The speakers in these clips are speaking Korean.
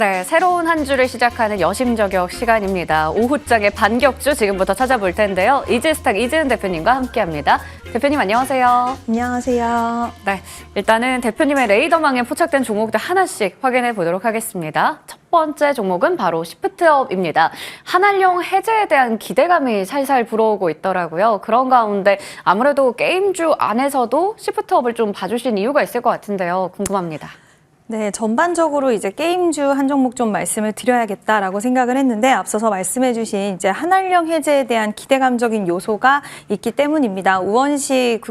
네, 새로운 한 주를 시작하는 여심저격 시간입니다. 오후장의 반격주 지금부터 찾아볼 텐데요. 이지스탁 이지은 대표님과 함께합니다. 대표님 안녕하세요. 안녕하세요. 네, 일단은 대표님의 레이더망에 포착된 종목들 하나씩 확인해 보도록 하겠습니다. 첫 번째 종목은 바로 시프트업입니다. 한한령 해제에 대한 기대감이 살살 불어오고 있더라고요. 그런 가운데 아무래도 게임주 안에서도 시프트업을 좀 봐주신 이유가 있을 것 같은데요. 궁금합니다. 네, 전반적으로 이제 게임주 한 종목 좀 말씀을 드려야겠다라고 생각을 했는데 앞서서 말씀해주신 이제 한한령 해제에 대한 기대감적인 요소가 있기 때문입니다. 우원식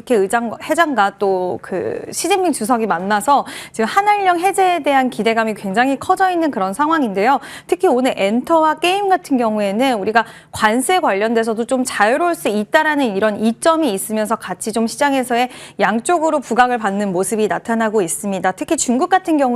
회장과 또 그 시진핑 주석이 만나서 지금 한한령 해제에 대한 기대감이 굉장히 커져 있는 그런 상황인데요. 특히 오늘 엔터와 게임 같은 경우에는 우리가 관세 관련돼서도 좀 자유로울 수 있다라는 이런 이점이 있으면서 같이 좀 시장에서의 양쪽으로 부각을 받는 모습이 나타나고 있습니다. 특히 중국 같은 경우에는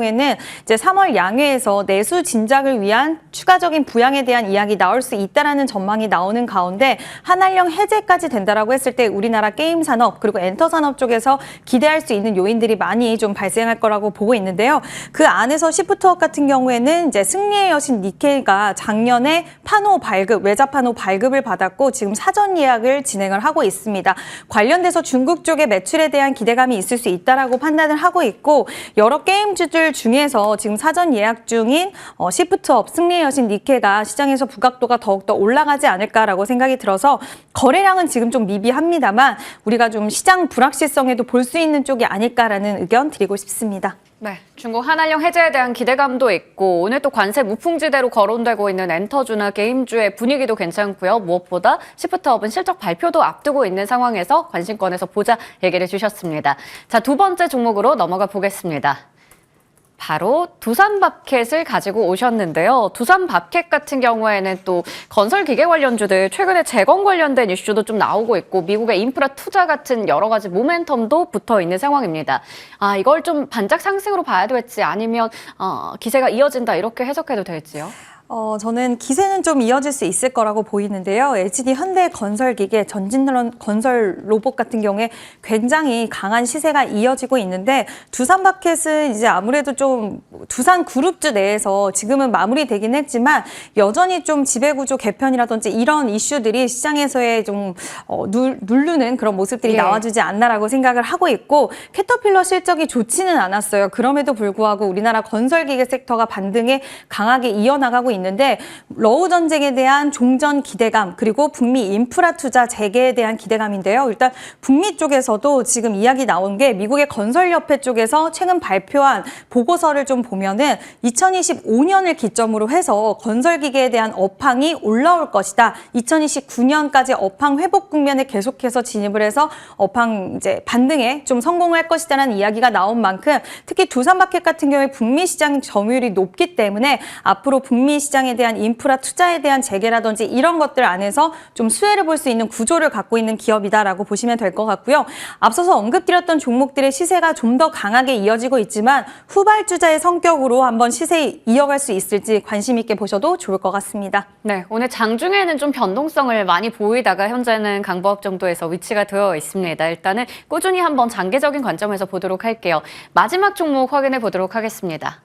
이제 3월 양회에서 내수 진작을 위한 추가적인 부양에 대한 이야기 나올 수 있다라는 전망이 나오는 가운데 한한령 해제까지 된다라고 했을 때 우리나라 게임 산업 그리고 엔터 산업 쪽에서 기대할 수 있는 요인들이 많이 좀 발생할 거라고 보고 있는데요. 그 안에서 시프트업 같은 경우에는 이제 승리의 여신 니케이가 작년에 판호 발급, 외자 판호 발급을 받았고 지금 사전 예약을 진행을 하고 있습니다. 관련돼서 중국 쪽의 매출에 대한 기대감이 있을 수 있다라고 판단을 하고 있고 여러 게임주들 중에서 지금 사전 예약 중인 시프트업, 승리의 여신 니케가 시장에서 부각도가 더욱더 올라가지 않을까라고 생각이 들어서 거래량은 지금 좀 미비합니다만 우리가 좀 시장 불확실성에도 볼 수 있는 쪽이 아닐까라는 의견 드리고 싶습니다. 네, 중국 한한령 해제에 대한 기대감도 있고 오늘 또 관세 무풍지대로 거론되고 있는 엔터주나 게임주의 분위기도 괜찮고요. 무엇보다 시프트업은 실적 발표도 앞두고 있는 상황에서 관심권에서 보자 얘기를 주셨습니다. 자, 두 번째 종목으로 넘어가 보겠습니다. 바로 두산밥켓을 가지고 오셨는데요. 두산밥켓 같은 경우에는 또 건설기계 관련주들 최근에 재건 관련된 이슈도 좀 나오고 있고 미국의 인프라 투자 같은 여러 가지 모멘텀도 붙어 있는 상황입니다. 이걸 좀 반짝 상승으로 봐야 될지 아니면 기세가 이어진다 이렇게 해석해도 될지요? 저는 기세는 좀 이어질 수 있을 거라고 보이는데요. LGD 현대건설기계, 전진런 건설 로봇 같은 경우에 굉장히 강한 시세가 이어지고 있는데 두산마켓은 이제 아무래도 좀 두산그룹주 내에서 지금은 마무리되긴 했지만 여전히 좀 지배구조 개편이라든지 이런 이슈들이 시장에서의 좀 누르는 그런 모습들이 나와주지 않나라고 생각을 하고 있고 캐터필러 실적이 좋지는 않았어요. 그럼에도 불구하고 우리나라 건설기계 섹터가 반등에 강하게 이어나가고 있는데 러우 전쟁에 대한 종전 기대감 그리고 북미 인프라 투자 재개에 대한 기대감인데요. 일단 북미 쪽에서도 지금 이야기 나온 게 미국의 건설협회 쪽에서 최근 발표한 보고서를 좀 보면은 2025년을 기점으로 해서 건설기계에 대한 업황이 올라올 것이다. 2029년까지 업황 회복 국면에 계속해서 진입을 해서 업황 이제 반등에 좀 성공할 것이다라는 이야기가 나온 만큼 특히 두산마켓 같은 경우에 북미 시장 점유율이 높기 때문에 앞으로 북미 시장에 대한 인프라 투자에 대한 재개라든지 이런 것들 안에서 좀 수혜를 볼 수 있는 구조를 갖고 있는 기업이다라고 보시면 될 것 같고요. 앞서서 언급드렸던 종목들의 시세가 좀 더 강하게 이어지고 있지만 후발주자의 성격으로 한번 시세 이어갈 수 있을지 관심 있게 보셔도 좋을 것 같습니다. 네, 오늘 장중에는 좀 변동성을 많이 보이다가 현재는 강보합 정도에서 위치가 되어 있습니다. 일단은 꾸준히 한번 장기적인 관점에서 보도록 할게요. 마지막 종목 확인해 보도록 하겠습니다.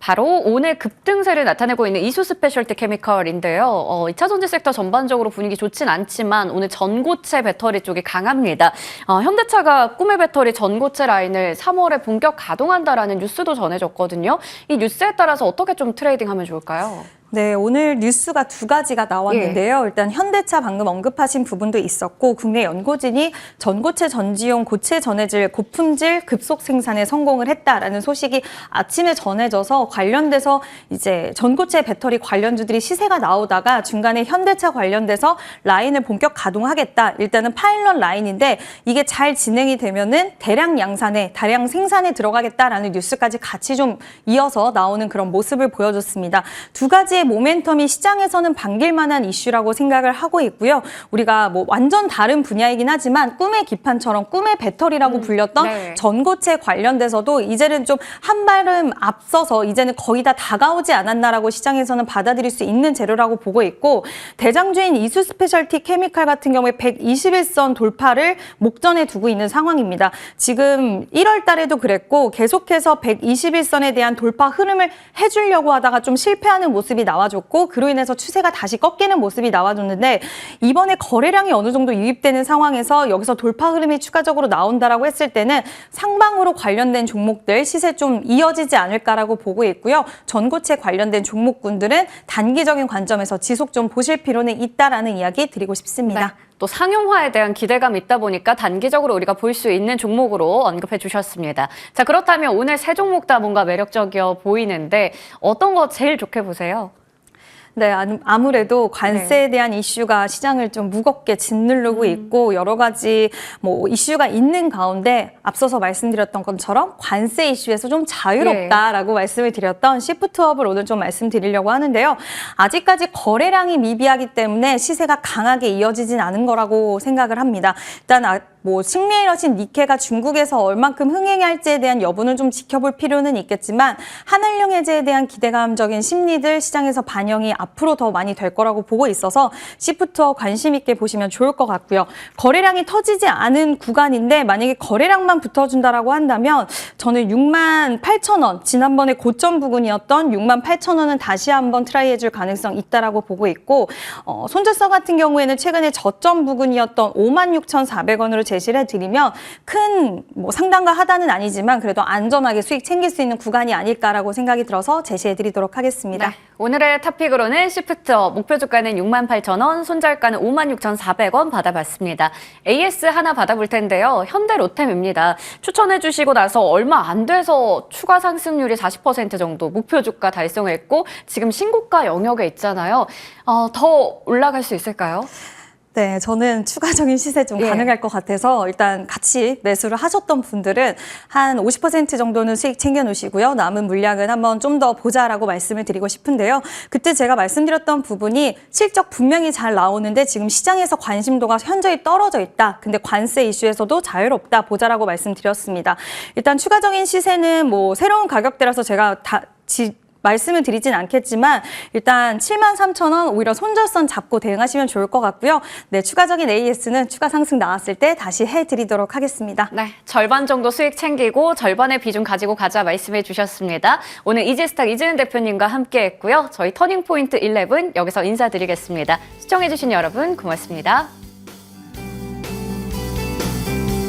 바로 오늘 급등세를 나타내고 있는 이수 스페셜티 케미컬인데요. 2차 전지 섹터 전반적으로 분위기 좋진 않지만 오늘 전고체 배터리 쪽이 강합니다. 현대차가 꿈의 배터리 전고체 라인을 3월에 본격 가동한다라는 뉴스도 전해졌거든요. 이 뉴스에 따라서 어떻게 좀 트레이딩하면 좋을까요? 네, 오늘 뉴스가 두 가지가 나왔는데요. 일단 현대차 방금 언급하신 부분도 있었고 국내 연고진이 전고체 전지용 고체 전해질 고품질 급속 생산에 성공을 했다라는 소식이 아침에 전해져서 관련돼서 이제 전고체 배터리 관련주들이 시세가 나오다가 중간에 현대차 관련돼서 라인을 본격 가동하겠다. 일단은 파일럿 라인인데 이게 잘 진행이 되면은 대량 양산에 다량 생산에 들어가겠다라는 뉴스까지 같이 좀 이어서 나오는 그런 모습을 보여줬습니다. 두 가지의 시세의 모멘텀이 시장에서는 반길 만한 이슈라고 생각을 하고 있고요. 우리가 뭐 완전 다른 분야이긴 하지만 꿈의 기판처럼 꿈의 배터리라고 불렸던 네. 전고체 관련돼서도 이제는 좀 한 발음 앞서서 이제는 거의 다 다가오지 않았나라고 시장에서는 받아들일 수 있는 재료라고 보고 있고, 대장주인 이수 스페셜티 케미칼 같은 경우에 121선 돌파를 목전에 두고 있는 상황입니다. 지금 1월 달에도 그랬고 계속해서 121선에 대한 돌파 흐름을 해주려고 하다가 좀 실패하는 모습이 나와줬고, 그로 인해서 추세가 다시 꺾이는 모습이 나와줬는데, 이번에 거래량이 어느 정도 유입되는 상황에서 여기서 돌파 흐름이 추가적으로 나온다라고 했을 때는 상방으로 관련된 종목들 시세 좀 이어지지 않을까라고 보고 있고요. 전고체 관련된 종목군들은 단기적인 관점에서 지속 좀 보실 필요는 있다라는 이야기 드리고 싶습니다. 네. 또 상용화에 대한 기대감이 있다 보니까 단기적으로 우리가 볼 수 있는 종목으로 언급해 주셨습니다. 자, 그렇다면 오늘 세 종목 다 뭔가 매력적이어 보이는데 어떤 거 제일 좋게 보세요? 네, 아무래도 관세에 대한 이슈가 시장을 좀 무겁게 짓누르고 있고, 여러 가지 뭐 이슈가 있는 가운데 앞서서 말씀드렸던 것처럼 관세 이슈에서 좀 자유롭다라고 말씀을 드렸던 시프트업을 오늘 좀 말씀드리려고 하는데요. 아직까지 거래량이 미비하기 때문에 시세가 강하게 이어지진 않은 거라고 생각을 합니다. 일단 뭐 식미일러신 니케가 중국에서 얼만큼 흥행할지에 대한 여부는 좀 지켜볼 필요는 있겠지만, 한한령 해제에 대한 기대감적인 심리들 시장에서 반영이 앞으로 더 많이 될 거라고 보고 있어서 시프트업 관심 있게 보시면 좋을 것 같고요. 거래량이 터지지 않은 구간인데 만약에 거래량만 붙어준다라고 한다면 저는 68,000원, 지난번에 고점 부근이었던 68,000원은 다시 한번 트라이해줄 가능성 있다라고 보고 있고, 손절서 같은 경우에는 최근에 저점 부근이었던 56,400원으로 제시를 해드리면 큰 뭐 상단과 하단은 아니지만 그래도 안전하게 수익 챙길 수 있는 구간이 아닐까라고 생각이 들어서 제시해드리도록 하겠습니다. 네. 오늘의 탑픽으로는 시프트업, 목표 주가는 68,000원, 손절가는 56,400원 받아봤습니다. AS 하나 받아볼 텐데요. 현대로템입니다. 추천해 주시고 나서 얼마 안 돼서 추가 상승률이 40% 정도 목표 주가 달성했고 지금 신고가 영역에 있잖아요. 더 올라갈 수 있을까요? 네, 저는 추가적인 시세 좀 가능할 것 같아서 일단 같이 매수를 하셨던 분들은 한 50% 정도는 수익 챙겨놓으시고요. 남은 물량은 한번 좀 더 보자라고 말씀을 드리고 싶은데요. 그때 제가 말씀드렸던 부분이 실적 분명히 잘 나오는데 지금 시장에서 관심도가 현저히 떨어져 있다. 근데 관세 이슈에서도 자유롭다. 보자라고 말씀드렸습니다. 일단 추가적인 시세는 뭐 새로운 가격대라서 제가 말씀을 드리진 않겠지만 일단 73,000원 오히려 손절선 잡고 대응하시면 좋을 것 같고요. 네, 추가적인 AS는 추가 상승 나왔을 때 다시 해드리도록 하겠습니다. 네, 절반 정도 수익 챙기고 절반의 비중 가지고 가자 말씀해 주셨습니다. 오늘 이지스탁 이지은 대표님과 함께했고요. 저희 터닝포인트 11 여기서 인사드리겠습니다. 시청해주신 여러분 고맙습니다.